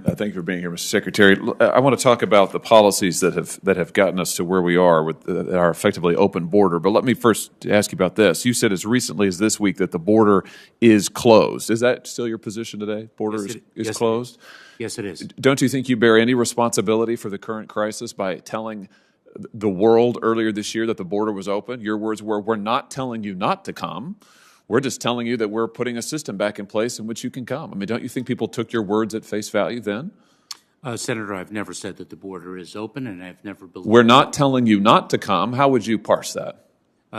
Thank you for being here, Mr. Secretary. I want to talk about the policies that have gotten us to where we are with our effectively open border. But let me first ask you about this. You said as recently as this week that the border is closed. Is that still your position today? Border is closed? Yes, it is. Don't you think you bear any responsibility for the current crisis by telling the world earlier this year that the border was open? Your words were, "We're not telling you not to come. We're just telling you that we're putting a system back in place in which you can come." I mean, don't you think people took your words at face value then? Senator, I've never said that the border is open, and I've never believed... We're not telling you not to come. How would you parse that?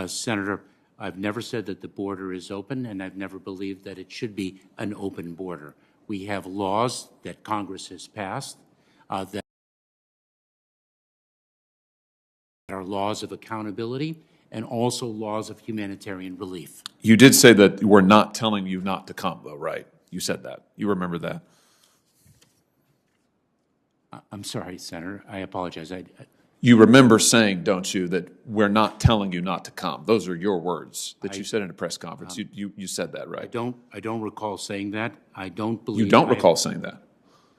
Senator, I've never said that the border is open, and I've never believed that it should be an open border. We have laws that Congress has passed that are laws of accountability and also laws of humanitarian relief. You did say that we're not telling you not to come, though, right? You said that. You remember that? I'm sorry, Senator. I apologize. You remember saying, don't you, that we're not telling you not to come? Those are your words that you said in a press conference. You said that, right? I don't recall saying that. I don't believe... You don't recall saying that?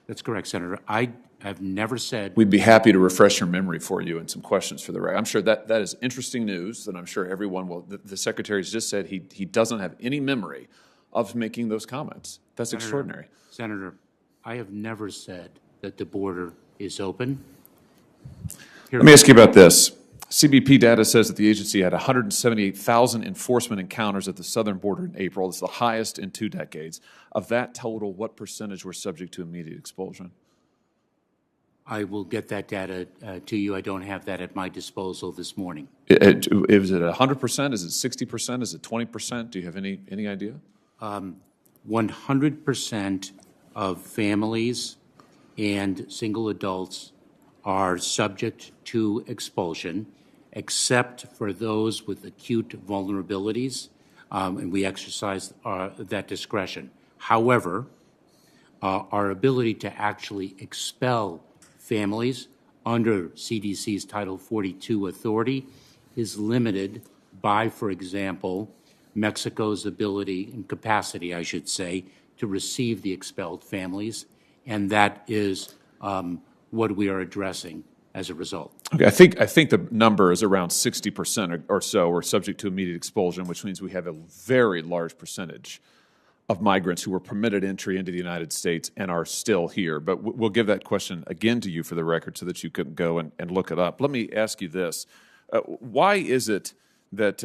That's correct, Senator. I have never said... We'd be happy to refresh your memory for you and some questions for the record. I'm sure that is interesting news, and I'm sure everyone will... The Secretary's just said he doesn't have any memory of making those comments. That's extraordinary. Senator, I have never said that the border is open. Let me ask you about this. CBP data says that the agency had 178,000 enforcement encounters at the southern border in April. It's the highest in 2 decades. Of that total, what percentage were subject to immediate expulsion? I will get that data to you. I don't have that at my disposal this morning. Is it 100%? Is it 60%? Is it 20%? Do you have any idea? 100% of families and single adults are subject to expulsion, except for those with acute vulnerabilities, and we exercise that discretion. However, our ability to actually expel families under CDC's Title 42 authority is limited by, for example, Mexico's ability and capacity, I should say, to receive the expelled families, and that is what we are addressing as a result. Okay, I think the number is around 60% or so are subject to immediate expulsion, which means we have a very large percentage of migrants who were permitted entry into the United States and are still here. But we'll give that question again to you for the record so that you can go and look it up. Let me ask you this. Why is it that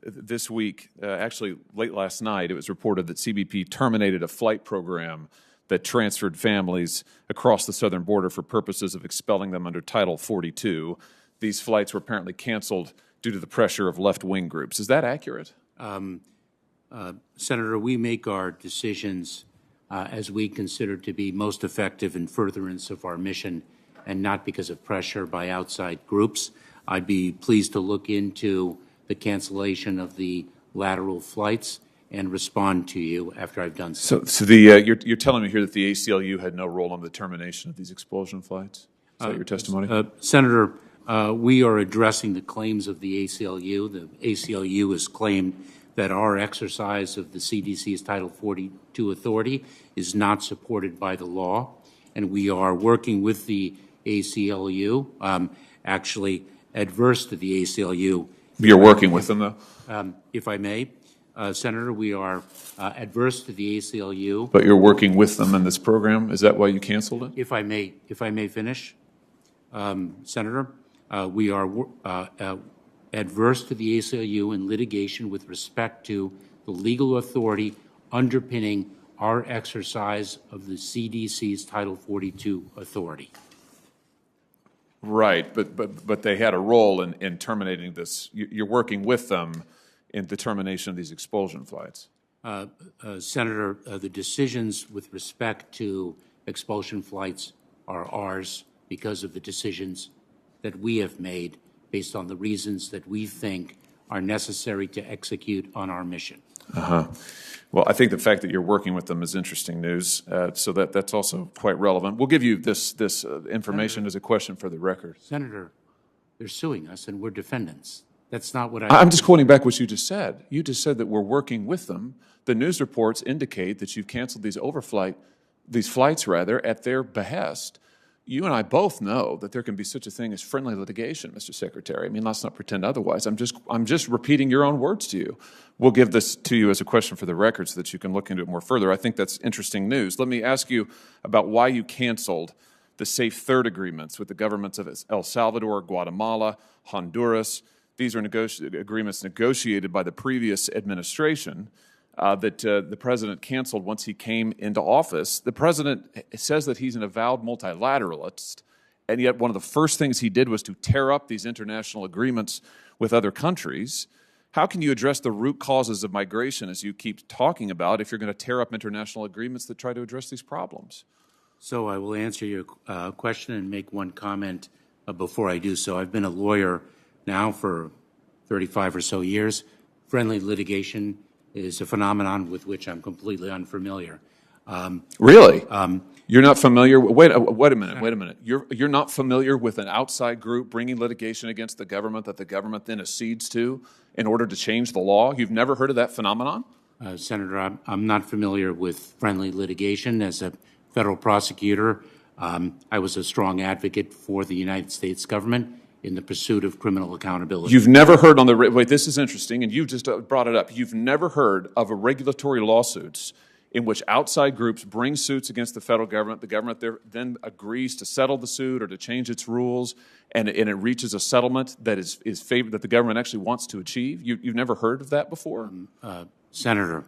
this week, actually late last night, it was reported that CBP terminated a flight program that transferred families across the southern border for purposes of expelling them under Title 42. These flights were apparently canceled due to the pressure of left-wing groups. Is that accurate? Senator, we make our decisions as we consider to be most effective in furtherance of our mission and not because of pressure by outside groups. I'd be pleased to look into the cancellation of the lateral flights and respond to you after I've done so. So you're telling me here that the ACLU had no role in the termination of these expulsion flights? Is that your testimony? Senator, we are addressing the claims of the ACLU. The ACLU has claimed that our exercise of the CDC's Title 42 authority is not supported by the law, and we are working with the ACLU, actually adverse to the ACLU. You're working with them, though? If I may. Senator, we are adverse to the ACLU. But you're working with them in this program? Is that why you canceled it? If I may finish, Senator, we are adverse to the ACLU in litigation with respect to the legal authority underpinning our exercise of the CDC's Title 42 authority. Right, but they had a role in terminating this. You're working with them in the termination of these expulsion flights. Senator, the decisions with respect to expulsion flights are ours because of the decisions that we have made based on the reasons that we think are necessary to execute on our mission. Well, I think the fact that you're working with them is interesting news, so that's also quite relevant. We'll give you this information as a question for the record. Senator, they're suing us and we're defendants. That's not what I'm just quoting back what you just said. You just said that we're working with them. The news reports indicate that you've canceled these overflight flights rather, at their behest. You and I both know that there can be such a thing as friendly litigation, Mr. Secretary. I mean, let's not pretend otherwise. I'm just repeating your own words to you. We'll give this to you as a question for the record so that you can look into it more further. I think that's interesting news. Let me ask you about why you canceled the Safe Third agreements with the governments of El Salvador, Guatemala, Honduras. These are agreements negotiated by the previous administration that the president canceled once he came into office. The president says that he's an avowed multilateralist, and yet one of the first things he did was to tear up these international agreements with other countries. How can you address the root causes of migration, as you keep talking about, if you're going to tear up international agreements that try to address these problems? So I will answer your question and make one comment before I do so. I've been a lawyer now for 35 or so years. Friendly litigation is a phenomenon with which I'm completely unfamiliar. Really? You're not familiar? Wait a minute. You're not familiar with an outside group bringing litigation against the government that the government then accedes to in order to change the law? You've never heard of that phenomenon? Senator, I'm not familiar with friendly litigation. As a federal prosecutor, I was a strong advocate for the United States government in the pursuit of criminal accountability. You've never heard wait, this is interesting, and you've just brought it up. You've never heard of a regulatory lawsuits in which outside groups bring suits against the federal government. The government then agrees to settle the suit or to change its rules, and it reaches a settlement that is favored, that the government actually wants to achieve. You've never heard of that before? Senator,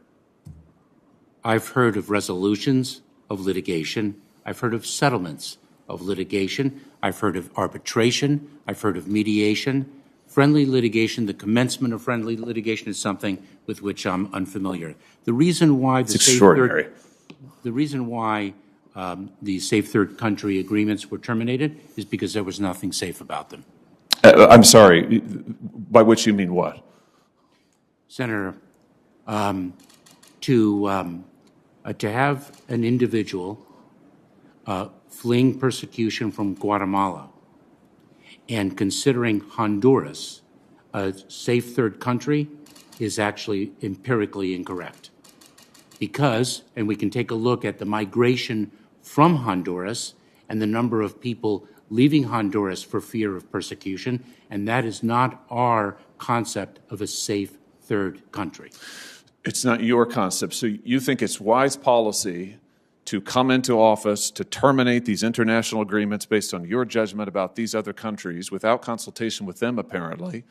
I've heard of resolutions of litigation. I've heard of settlements of litigation. I've heard of arbitration. I've heard of mediation. Friendly litigation, the commencement of friendly litigation, is something with which I'm unfamiliar. The reason why the safe third country agreements were terminated is because there was nothing safe about them. I'm sorry. By which you mean what? Senator, to have an individual fleeing persecution from Guatemala and considering Honduras a safe third country is actually empirically incorrect. Because, and we can take a look at the migration from Honduras and the number of people leaving Honduras for fear of persecution, and that is not our concept of a safe third country. It's not your concept. So you think it's wise policy to come into office to terminate these international agreements based on your judgment about these other countries without consultation with them, apparently,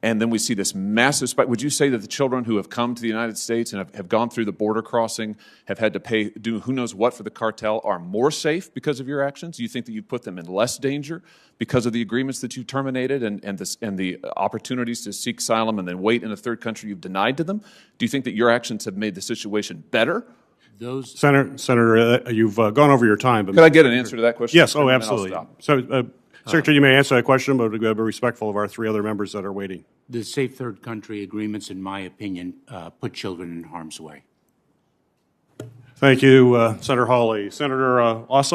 and then we see this massive spike. Would you say that the children who have come to the United States and have gone through the border crossing, have had to do who knows what for the cartel, are more safe because of your actions? Do you think that you put them in less danger because of the agreements that you terminated and the opportunities to seek asylum and then wait in a third country you've denied to them? Do you think that your actions have made the situation better? Senator, you've gone over your time. But could I get an answer to that question? Yes, absolutely. So, Secretary, you may answer that question, but we've got to be respectful of our three other members that are waiting. The safe third country agreements, in my opinion, put children in harm's way. Thank you, Senator Hawley. Senator Ossoff?